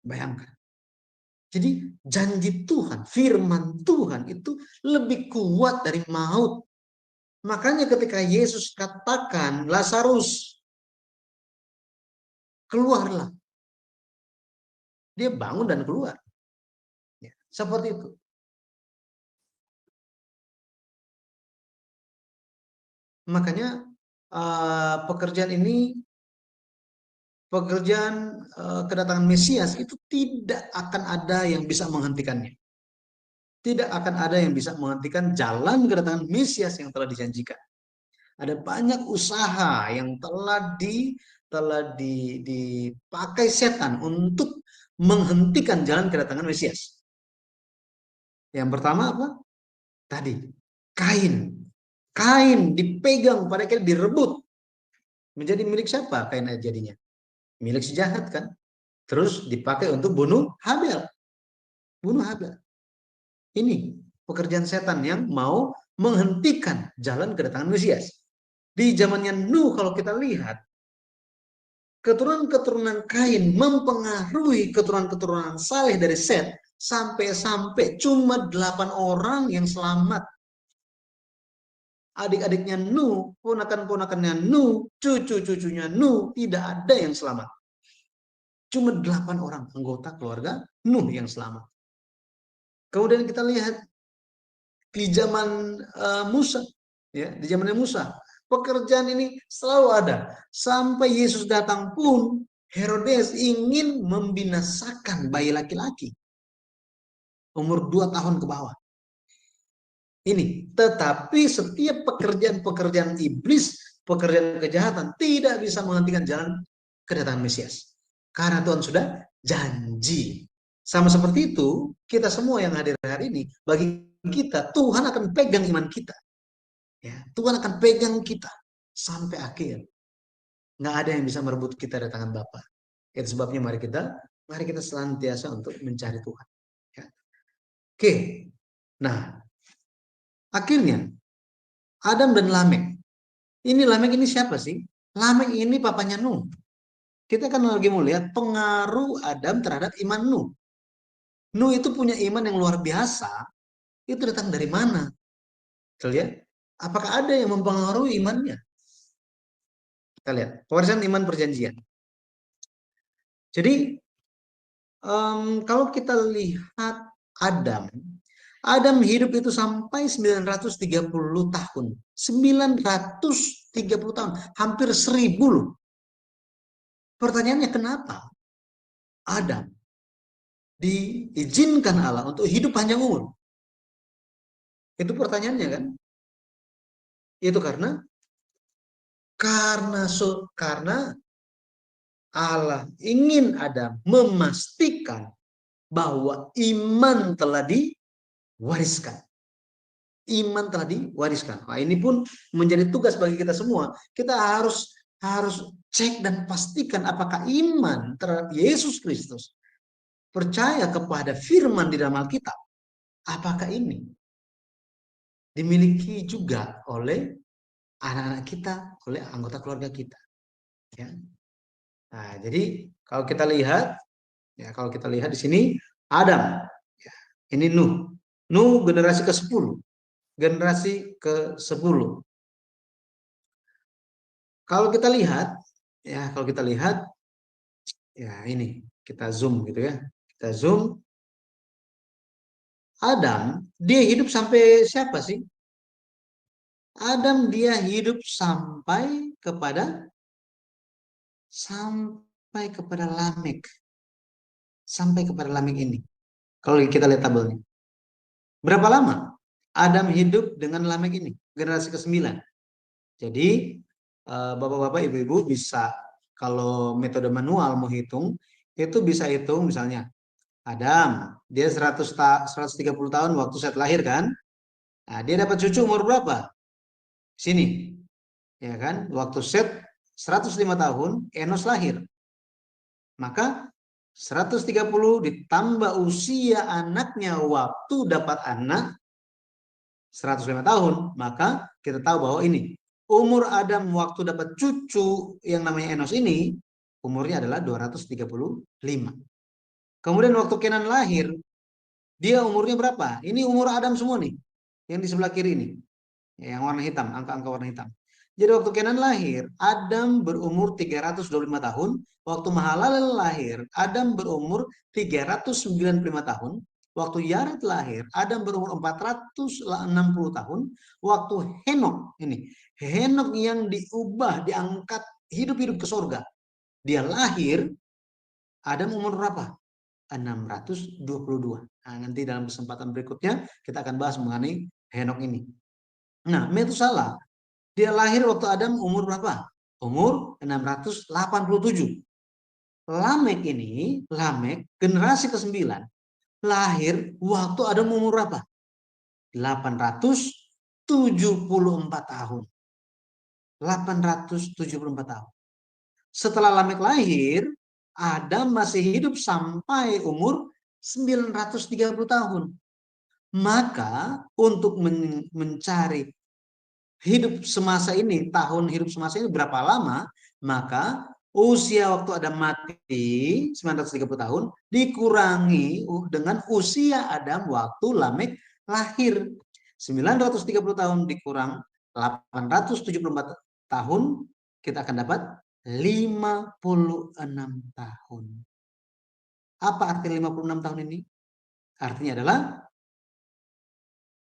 Bayangkan. Jadi janji Tuhan, firman Tuhan itu lebih kuat dari maut. Makanya ketika Yesus katakan, Lazarus, keluarlah. Dia bangun dan keluar. Ya, seperti itu. Makanya pekerjaan kedatangan Mesias itu tidak akan ada yang bisa menghentikannya. Tidak akan ada yang bisa menghentikan jalan kedatangan Mesias yang telah dijanjikan. Ada banyak usaha yang telah dipakai setan untuk menghentikan jalan kedatangan Mesias. Yang pertama apa? Tadi, Kain. Kain dipegang, pada akhirnya direbut. Menjadi milik siapa Kain jadinya? Milik si jahat kan? Terus dipakai untuk bunuh Habel. Ini pekerjaan setan yang mau menghentikan jalan kedatangan Mesias. Di zamannya Nuh kalau kita lihat, keturunan-keturunan Kain mempengaruhi keturunan-keturunan Saleh dari Set, sampai cuma 8 orang yang selamat. Adik-adiknya Nuh, ponakan-ponakannya Nuh, cucu-cucunya Nuh, tidak ada yang selamat. Cuma 8 orang anggota keluarga Nuh yang selamat. Kemudian kita lihat di zaman Musa, ya, di zamannya Musa, pekerjaan ini selalu ada. Sampai Yesus datang pun, Herodes ingin membinasakan bayi laki-laki umur 2 tahun ke bawah. Ini, tetapi setiap pekerjaan iblis, pekerjaan kejahatan tidak bisa menghentikan jalan kedatangan Mesias. Karena Tuhan sudah janji. Sama seperti itu, kita semua yang hadir hari ini, bagi kita, Tuhan akan pegang iman kita. Ya, Tuhan akan pegang kita sampai akhir. Nggak ada yang bisa merebut kita dari tangan Bapa. Itu sebabnya mari kita senantiasa untuk mencari Tuhan. Ya. Oke, nah akhirnya Adam dan Lamek. Lamek ini siapa sih? Lamek ini papanya Nuh. Kita kan lagi mau lihat pengaruh Adam terhadap iman Nuh. Nuh itu punya iman yang luar biasa. Itu datang dari mana? Kita lihat. Apakah ada yang mempengaruhi imannya? Kita lihat. Pewarisan iman perjanjian. Jadi kalau kita lihat Adam hidup itu sampai 930 tahun. 930 tahun. Hampir 1000 loh. Pertanyaannya kenapa Adam diizinkan Allah untuk hidup panjang umur? Itu pertanyaannya kan. Itu karena Allah ingin Adam memastikan bahwa iman telah diwariskan. Iman telah diwariskan. Nah, ini pun menjadi tugas bagi kita semua. Kita harus cek dan pastikan apakah iman terhadap Yesus Kristus, percaya kepada firman di dalam Alkitab, apakah ini dimiliki juga oleh anak-anak kita, oleh anggota keluarga kita. Ya. Nah, jadi kalau kita lihat di sini Adam, ya, ini Nuh generasi ke-10. Generasi ke-10. Kalau kita lihat, ya ini kita zoom gitu ya. Kita zoom. Adam, dia hidup sampai siapa sih? Adam dia hidup sampai kepada Lamek. Sampai kepada Lamek ini. Kalau kita lihat tabelnya. Berapa lama Adam hidup dengan Lamek ini? Generasi ke-9. Jadi bapak-bapak, ibu-ibu bisa, kalau metode manual mau hitung, itu bisa hitung misalnya Adam, dia 130 tahun waktu Set lahir kan? Nah, dia dapat cucu umur berapa? Sini. Ya kan? Waktu Set 105 tahun, Enos lahir. Maka 130 ditambah usia anaknya waktu dapat anak 105 tahun, maka kita tahu bahwa ini umur Adam waktu dapat cucu yang namanya Enos ini umurnya adalah 235. Kemudian waktu Kenan lahir, dia umurnya berapa? Ini umur Adam semua nih, yang di sebelah kiri ini, yang warna hitam, angka-angka warna hitam. Jadi waktu Kenan lahir, Adam berumur 325 tahun. Waktu Mahalalel lahir, Adam berumur 395 tahun. Waktu Yared lahir, Adam berumur 460 tahun. Waktu Henok, Henok yang diubah, diangkat, hidup-hidup ke surga. Dia lahir, Adam umur berapa? 622. Nah, nanti dalam kesempatan berikutnya kita akan bahas mengenai Henok ini. Nah, Metusalah, dia lahir waktu Adam umur berapa? Umur 687. Lamek generasi ke-9, lahir waktu Adam umur berapa? 874 tahun. 874 tahun. Setelah Lamek lahir, Adam masih hidup sampai umur 930 tahun. Maka untuk mencari hidup semasa ini, tahun hidup semasa ini berapa lama, maka usia waktu Adam mati 930 tahun dikurangi dengan usia Adam waktu Lamek lahir. 930 tahun dikurang 874 tahun, kita akan dapat 56 tahun. Apa arti 56 tahun ini? Artinya adalah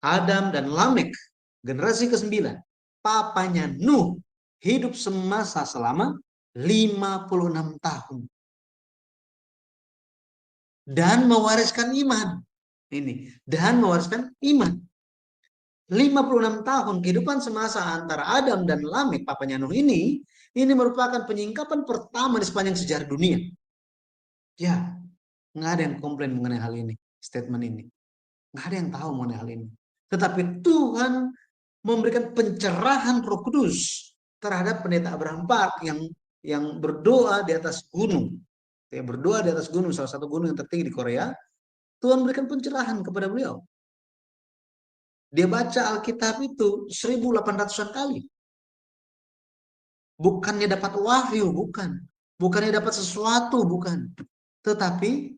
Adam dan Lamek, generasi ke-9, papanya Nuh, hidup semasa selama 56 tahun. Dan mewariskan iman. Dan mewariskan iman. 56 tahun kehidupan semasa antara Adam dan Lamek, papanya Nuh ini merupakan penyingkapan pertama di sepanjang sejarah dunia. Ya, nggak ada yang komplain mengenai hal ini, statement ini. Nggak ada yang tahu mengenai hal ini. Tetapi Tuhan memberikan pencerahan Roh Kudus terhadap pendeta Abraham Park yang berdoa di atas gunung. Ya, berdoa di atas gunung, salah satu gunung yang tertinggi di Korea. Tuhan memberikan pencerahan kepada beliau. Dia baca Alkitab itu 1800-an kali. Bukannya dapat wahyu, bukan. Bukannya dapat sesuatu, bukan. Tetapi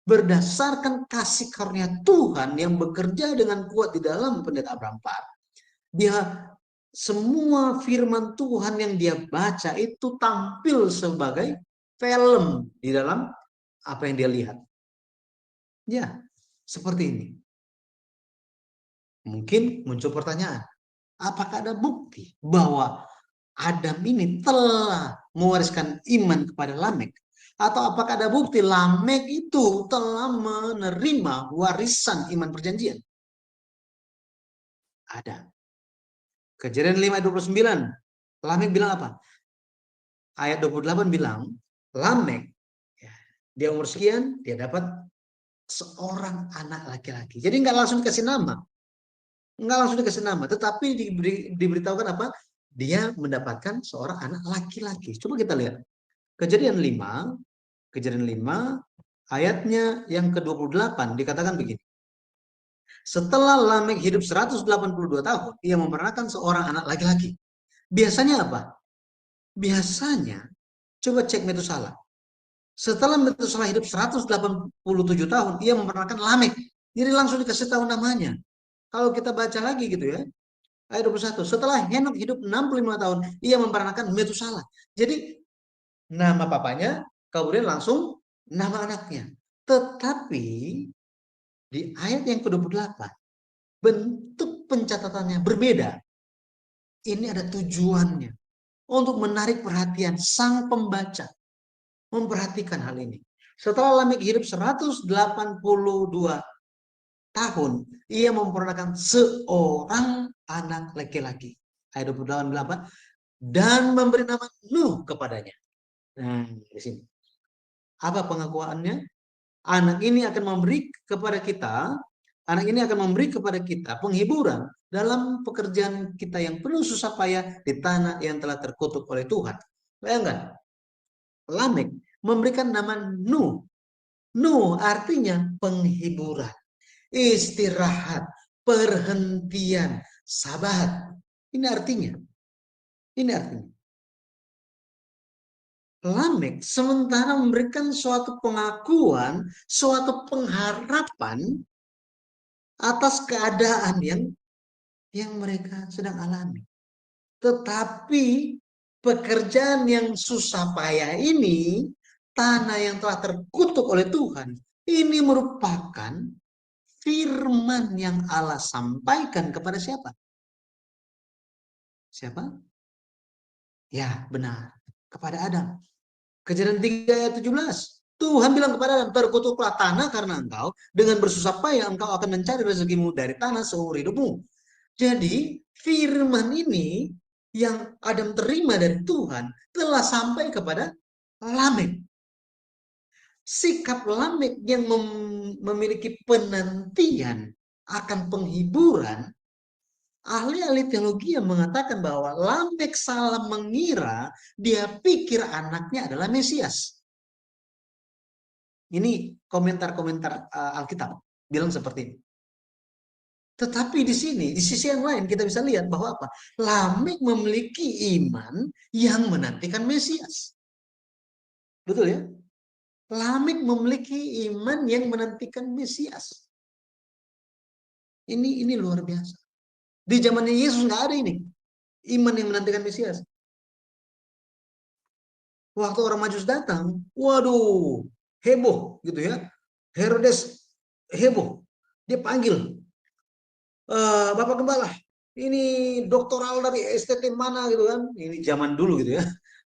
berdasarkan kasih karunia Tuhan yang bekerja dengan kuat di dalam pendeta Abraham Park. Dia semua firman Tuhan yang dia baca itu tampil sebagai film di dalam apa yang dia lihat. Ya, seperti ini. Mungkin muncul pertanyaan, apakah ada bukti bahwa Adam ini telah mewariskan iman kepada Lamek? Atau apakah ada bukti Lamek itu telah menerima warisan iman perjanjian? Ada. Kejadian 5 ayat 29. Lamek bilang apa? Ayat 28 bilang, Lamek, ya, dia umur sekian, dia dapat seorang anak laki-laki. Jadi nggak langsung dikasih nama. Nggak langsung dikasih nama. Tetapi diberitahukan apa? Dia mendapatkan seorang anak laki-laki. Coba kita lihat. Kejadian 5, Kejadian 5, ayatnya yang ke-28 dikatakan begini. Setelah Lamek hidup 182 tahun, ia memperanakan seorang anak laki-laki. Biasanya apa? Biasanya, coba cek Metusalah. Setelah Metusalah hidup 187 tahun, ia memperanakan Lamek. Jadi langsung dikasih tahu namanya. Kalau kita baca lagi gitu ya, ayat 21. Setelah Henok hidup 65 tahun, ia memperanakan Metusalah. Jadi nama papanya, kemudian langsung nama anaknya. Tetapi di ayat yang ke-28, bentuk pencatatannya berbeda. Ini ada tujuannya untuk menarik perhatian sang pembaca. Memperhatikan hal ini. Setelah Lamek hidup 182 tahun, ia memperanakan seorang anak laki-laki. Ayat 28 bilang apa? Dan memberi nama Nuh kepadanya. Nah, di sini. Apa pengakuannya? Anak ini akan memberi kepada kita, anak ini akan memberi kepada kita penghiburan dalam pekerjaan kita yang penuh susah payah di tanah yang telah terkutuk oleh Tuhan. Bayangkan, Lamek memberikan nama Nuh. Nuh artinya penghiburan, istirahat, perhentian, sabat. Ini artinya. Ini artinya. Lamek sementara memberikan suatu pengakuan, suatu pengharapan atas keadaan yang mereka sedang alami. Tetapi pekerjaan yang susah payah ini, tanah yang telah terkutuk oleh Tuhan, ini merupakan firman yang Allah sampaikan kepada siapa? Siapa? Ya, benar. Kepada Adam. Kejadian 3 ayat 17. Tuhan bilang kepada Adam, terkutuklah tanah karena engkau, dengan bersusah payah engkau akan mencari rezekimu dari tanah seumur hidupmu. Jadi, firman ini yang Adam terima dari Tuhan telah sampai kepada Lamek. Sikap Lamek yang memiliki penantian akan penghiburan, ahli-ahli teologi yang mengatakan bahwa Lamek salah mengira, dia pikir anaknya adalah Mesias. Ini komentar-komentar Alkitab bilang seperti ini. Tetapi di sini, di sisi yang lain kita bisa lihat bahwa apa? Lamek memiliki iman yang menantikan Mesias. Betul ya? Lamek memiliki iman yang menantikan Mesias. Ini luar biasa. Di zamannya Yesus nggak ada ini. Iman yang menantikan Mesias. Waktu orang Majus datang, waduh, heboh gitu ya. Herodes heboh. Dia panggil, Bapak Gembala, ini doktoral dari STT mana gitu kan. Ini zaman dulu gitu ya.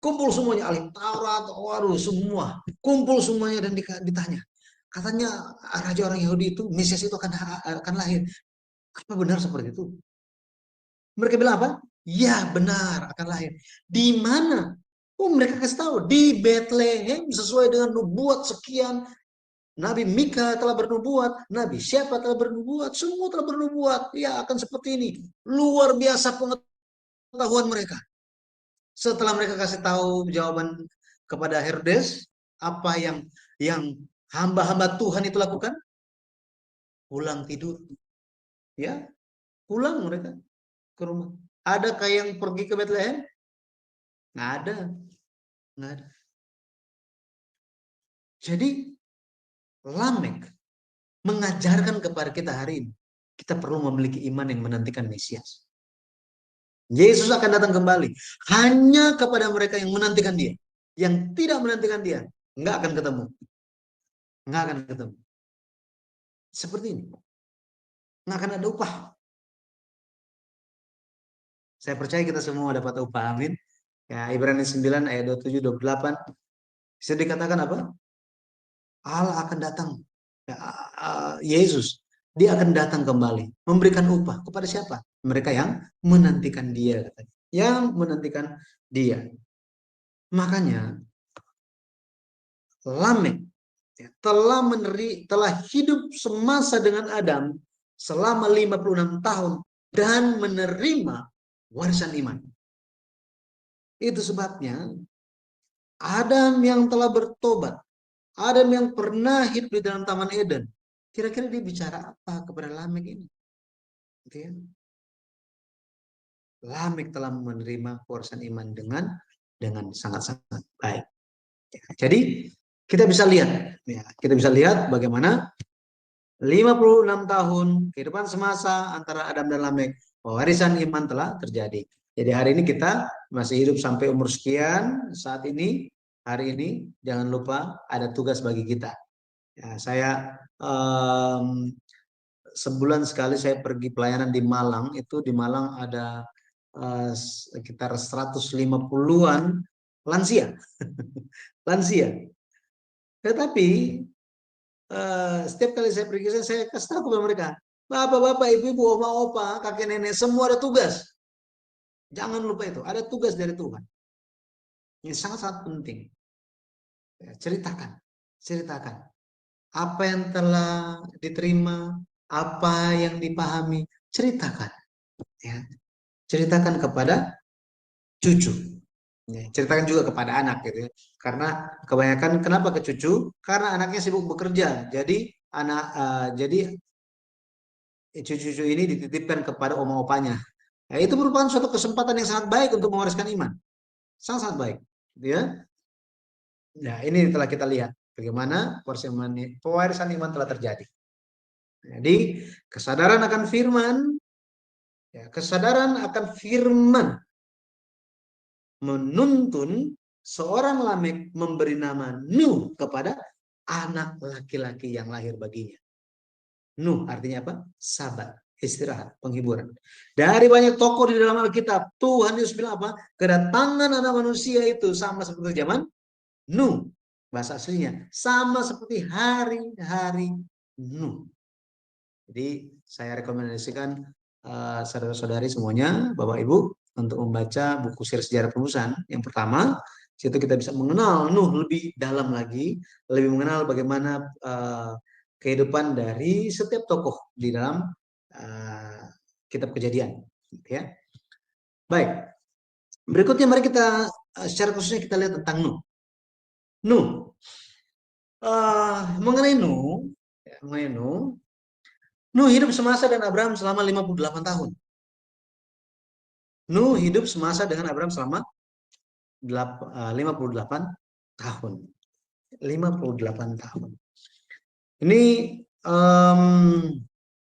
Kumpul semuanya, ahli Taurat, waduh semua. Kumpul semuanya dan ditanya. Katanya raja orang Yahudi itu, Mesias itu akan lahir. Apa benar seperti itu? Mereka bilang apa? Ya benar akan lahir. Di mana? Oh mereka kasih tahu di Bethlehem sesuai dengan nubuat sekian. Nabi Mika telah bernubuat, Nabi siapa telah bernubuat, semua telah bernubuat. Ya akan seperti ini. Luar biasa pengetahuan mereka. Setelah mereka kasih tahu jawaban kepada Herodes, apa yang hamba-hamba Tuhan itu lakukan? Pulang tidur. Ya, pulang mereka ke rumah. Adakah yang pergi ke Bethlehem? Nggak ada. Nggak ada. Jadi Lamek mengajarkan kepada kita hari ini, kita perlu memiliki iman yang menantikan Mesias. Yesus akan datang kembali hanya kepada mereka yang menantikan dia. Yang tidak menantikan dia, nggak akan ketemu. Nggak akan ketemu. Seperti ini. Nggak akan ada upah. Saya percaya kita semua dapat upah, amin. Ya, Ibrani 9 ayat 27 28. Bisa dikatakan apa? Allah akan datang. Ya, Yesus dia akan datang kembali, memberikan upah kepada siapa? Mereka yang menantikan dia, katanya. Yang menantikan dia. Makanya Lamek telah hidup semasa dengan Adam selama 56 tahun dan menerima warisan iman. Itu sebabnya Adam yang telah bertobat, Adam yang pernah hidup di dalam Taman Eden, kira-kira dia bicara apa kepada Lamek ini? Gitu ya. Lamek telah menerima warisan iman dengan sangat-sangat baik. Jadi kita bisa lihat, ya, kita bisa lihat bagaimana 56 tahun kehidupan semasa antara Adam dan Lamek, warisan iman telah terjadi. Jadi hari ini kita masih hidup sampai umur sekian, saat ini, hari ini, jangan lupa ada tugas bagi kita. Ya, saya sebulan sekali saya pergi pelayanan di Malang, itu di Malang ada sekitar 150-an lansia. Lansia. Tetapi setiap kali saya pergi, saya kasih tahu kepada mereka, bapak-bapak, ibu-ibu, oma-opa, kakek nenek, semua ada tugas. Jangan lupa itu, ada tugas dari Tuhan. Ini sangat-sangat penting. Ya, ceritakan. Apa yang telah diterima, apa yang dipahami, ceritakan. Ya, ceritakan kepada cucu. Ya, ceritakan juga kepada anak gitu ya. Karena kebanyakan kenapa ke cucu? Karena anaknya sibuk bekerja. Jadi jadi cucu-cucu ini dititipkan kepada oma opanya. Ya, itu merupakan suatu kesempatan yang sangat baik untuk mewariskan iman. Sangat-sangat baik. Gitu ya. Nah, ini telah kita lihat bagaimana pewarisan iman telah terjadi. Jadi, kesadaran akan firman, ya, kesadaran akan firman menuntun seorang Lamek memberi nama Nuh kepada anak laki-laki yang lahir baginya. Nuh artinya apa? Sabat, istirahat, penghiburan. Dari banyak tokoh di dalam Alkitab, Tuhan Yesus bilang apa? Kedatangan anak manusia itu sama seperti zaman Nuh. Bahasa aslinya sama seperti hari-hari Nuh. Jadi saya rekomendasikan saudara-saudari semuanya, Bapak Ibu, untuk membaca buku siri sejarah penebusan. Yang pertama, situ kita bisa mengenal Nuh lebih dalam lagi, lebih mengenal bagaimana kehidupan dari setiap tokoh di dalam kitab Kejadian. Ya. Baik, berikutnya mari kita secara khususnya kita lihat tentang Nuh. Mengenai Nuh, Nuh hidup semasa dengan Abraham selama 58 tahun. Nuh hidup semasa dengan Abraham selama 58 tahun. 58 tahun. Ini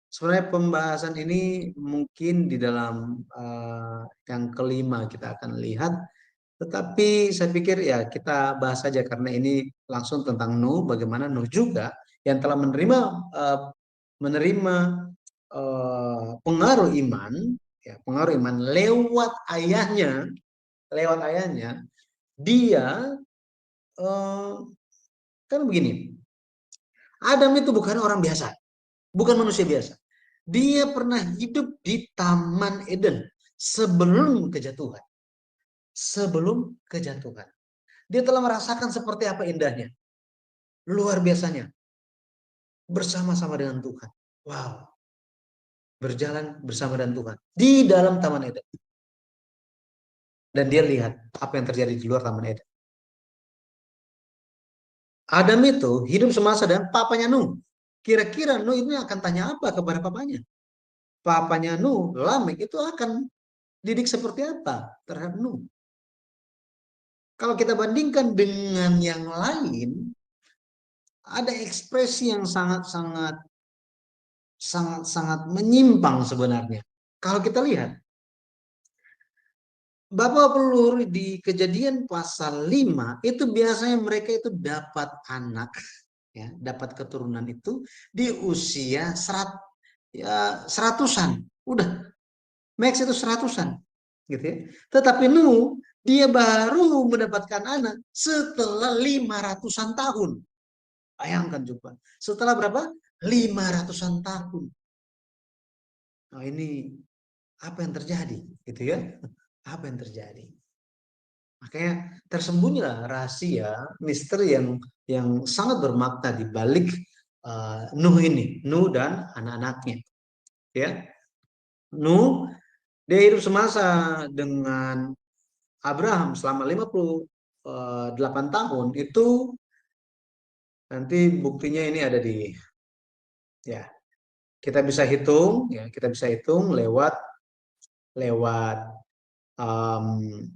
sebenarnya pembahasan ini mungkin di dalam yang kelima kita akan lihat. Tetapi saya pikir ya kita bahas saja karena ini langsung tentang Nuh, bagaimana Nuh juga yang telah menerima pengaruh iman, ya, pengaruh iman lewat ayahnya, dia kan begini, Adam itu bukan orang biasa, bukan manusia biasa. Dia pernah hidup di Taman Eden sebelum kejatuhan. Sebelum kejatuhan. Dia telah merasakan seperti apa indahnya. Luar biasanya. Bersama-sama dengan Tuhan. Wow. Berjalan bersama dengan Tuhan. Di dalam Taman Eden. Dan dia lihat apa yang terjadi di luar Taman Eden. Adam itu hidup semasa dengan papanya Nuh. Kira-kira Nuh ini akan tanya apa kepada papanya? Papanya Nuh, Lamek, itu akan didik seperti apa terhadap Nuh? Kalau kita bandingkan dengan yang lain, ada ekspresi yang sangat-sangat menyimpang sebenarnya. Kalau kita lihat, Bapak pelur di Kejadian pasal 5 itu biasanya mereka itu dapat anak, ya, dapat keturunan itu di usia seratusan, udah max itu seratusan, gitu ya. Tetapi Nuh dia baru mendapatkan anak setelah 500-an tahun. Bayangkan coba. Setelah berapa? 500-an tahun. Nah, ini apa yang terjadi, gitu ya? Apa yang terjadi? Makanya tersembunyilah rahasia, misteri yang sangat bermakna di balik Nuh ini, Nuh dan anak-anaknya, ya. Nuh, dia hidup semasa dengan Abraham selama 58 tahun. Itu nanti buktinya ini ada di, ya, kita bisa hitung, ya, kita bisa hitung lewat lewat um,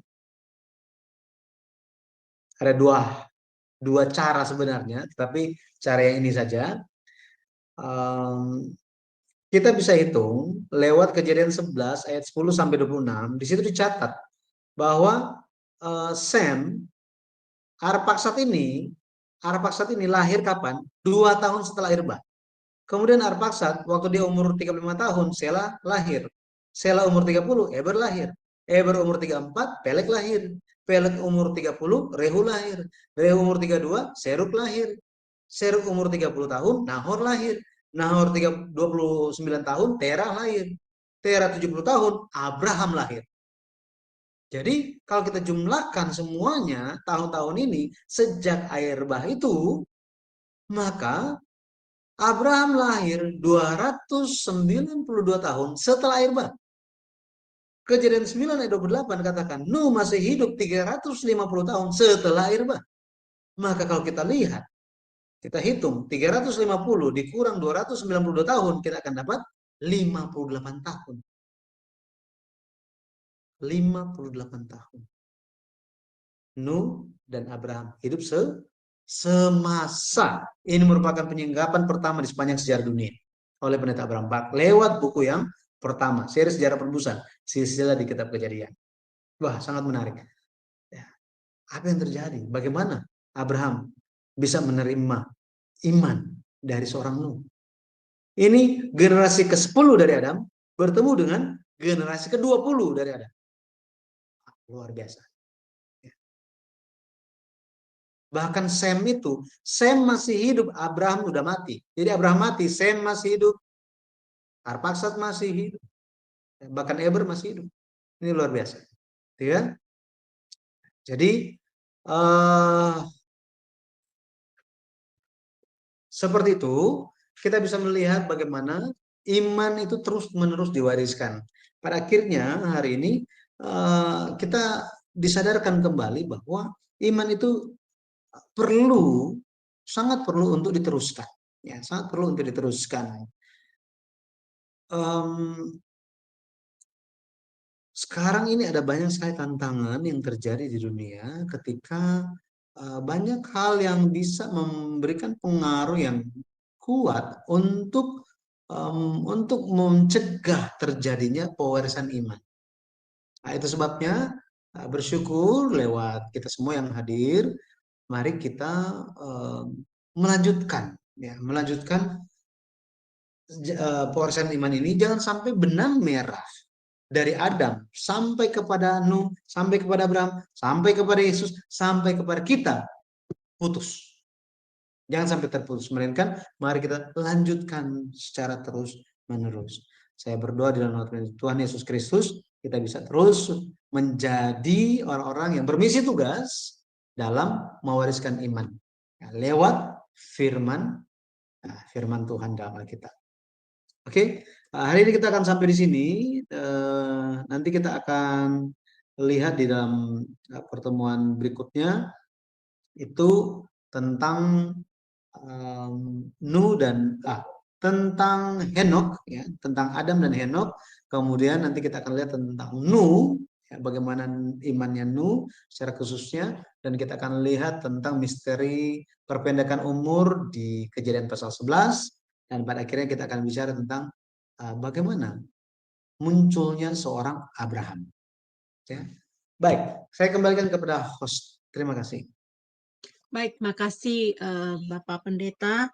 ada dua cara sebenarnya, tetapi cara yang ini saja. Um, kita bisa hitung lewat Kejadian 11 ayat 10 sampai 26. Di situ dicatat bahwa Sem, Arpaksad ini lahir kapan? 2 tahun setelah Irba. Kemudian Arpaksad waktu dia umur 35 tahun, Sela lahir. Sela umur 30, Eber lahir. Eber umur 34, Pelek lahir. Pelek umur 30, Rehu lahir. Rehu umur 32, Seruk lahir. Seruk umur 30 tahun, Nahor lahir. Nahor 29 tahun, Terah lahir. Terah 70 tahun, Abraham lahir. Jadi kalau kita jumlahkan semuanya tahun-tahun ini sejak air bah itu, maka Abraham lahir 292 tahun setelah air bah. Kejadian 9 ayat 28 katakan, Nuh masih hidup 350 tahun setelah air bah. Maka kalau kita lihat, kita hitung 350 dikurang 292 tahun, kita akan dapat 58 tahun. 58 tahun. Nuh dan Abraham hidup semasa. Ini merupakan penyinggapan pertama di sepanjang sejarah dunia oleh pendeta Abraham Bak lewat buku yang pertama, seri sejarah penebusan, silsilah di kitab Kejadian. Wah, sangat menarik. Ya. Apa yang terjadi? Bagaimana Abraham bisa menerima iman dari seorang Nuh? Ini generasi ke-10 dari Adam bertemu dengan generasi ke-20 dari Adam. Luar biasa. Bahkan Sem masih hidup, Abraham udah mati. Jadi Abraham mati, Sem masih hidup, Arpaksad masih hidup, bahkan Eber masih hidup. Ini luar biasa, ya. Jadi seperti itu kita bisa melihat bagaimana iman itu terus-menerus diwariskan. Pada akhirnya hari ini kita disadarkan kembali bahwa iman itu sangat perlu untuk diteruskan, ya, sangat perlu untuk diteruskan. Sekarang ini ada banyak sekali tantangan yang terjadi di dunia ketika banyak hal yang bisa memberikan pengaruh yang kuat untuk mencegah terjadinya pewarisan iman. Nah, itu sebabnya bersyukur lewat kita semua yang hadir, mari kita melanjutkan pewarisan iman ini. Jangan sampai benang merah dari Adam sampai kepada Nuh, sampai kepada Abraham, sampai kepada Yesus, sampai kepada kita putus. Jangan sampai terputus, melainkan mari kita lanjutkan secara terus menerus. Saya berdoa di dalam nama Tuhan Yesus Kristus, kita bisa terus menjadi orang-orang yang bermisi tugas dalam mewariskan iman lewat firman Tuhan dalam Alkitab. Oke, hari ini kita akan sampai di sini. Nanti kita akan lihat di dalam pertemuan berikutnya itu tentang Nuh dan tentang Henok, ya, tentang Adam dan Henok. Kemudian nanti kita akan lihat tentang Nuh, ya, bagaimana imannya Nuh secara khususnya, dan kita akan lihat tentang misteri perpendekan umur di Kejadian pasal 11, dan pada akhirnya kita akan bicara tentang bagaimana munculnya seorang Abraham. Ya. Baik, saya kembalikan kepada host. Terima kasih. Baik, makasih Bapak Pendeta